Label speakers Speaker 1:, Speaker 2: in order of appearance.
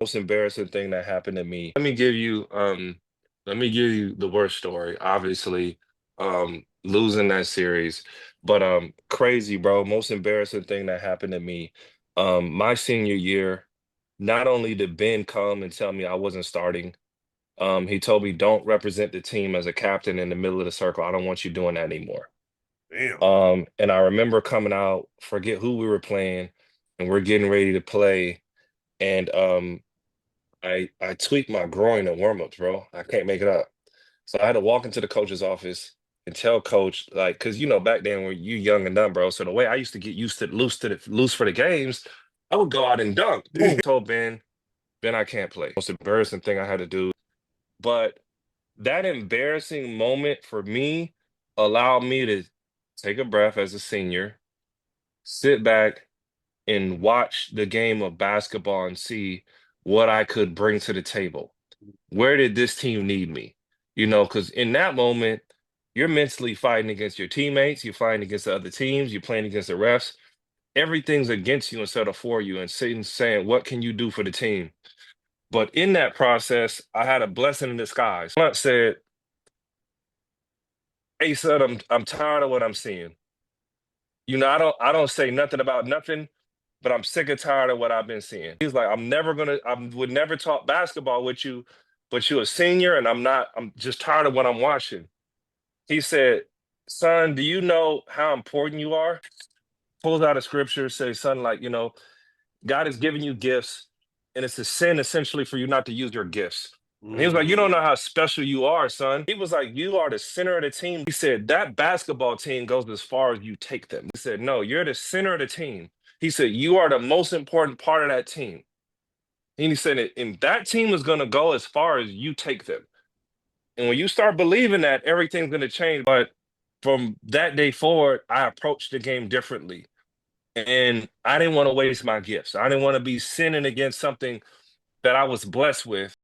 Speaker 1: Most embarrassing thing that happened to me. Let me give you the worst story. Obviously, losing that series. But crazy, bro. Most embarrassing thing that happened to me. My senior year, not only did Ben come and tell me I wasn't starting, he told me don't represent the team as a captain in the middle of the circle. I don't want you doing that anymore.
Speaker 2: Damn.
Speaker 1: And I remember coming out, forget who we were playing, and we're getting ready to play. And I tweaked my groin in warmups, bro. I can't make it up. So I had to walk into the coach's office and tell coach, like, cause back then when you young and dumb, bro. So the way I used to get used to loose for the games, I would go out and dunk. Boom. Told Ben, I can't play. Most embarrassing thing I had to do. But that embarrassing moment for me allowed me to take a breath as a senior, sit back and watch the game of basketball and see what I could bring to the table. Where did this team need me? Because in that moment, you're mentally fighting against your teammates, you're fighting against the other teams, you're playing against the refs. Everything's against you instead of for you, and sitting saying, what can you do for the team? But in that process, I had a blessing in disguise. I said, hey son, I'm tired of what I'm seeing. I don't say nothing about nothing, but I'm sick and tired of what I've been seeing. He's like, I would never talk basketball with you, but you're a senior and I'm just tired of what I'm watching. He said, son, do you know how important you are? Pulls out a scripture, says, son, like, God has given you gifts, and it's a sin essentially for you not to use your gifts. And he was like, you don't
Speaker 2: Mm.
Speaker 1: know how special you are, son. He was like, you are the center of the team. He said, that basketball team goes as far as you take them. He said, no, you're the center of the team. He said, you are the most important part of that team. And he said, and that team is going to go as far as you take them. And when you start believing that, everything's going to change. But from that day forward, I approached the game differently. And I didn't want to waste my gifts. I didn't want to be sinning against something that I was blessed with.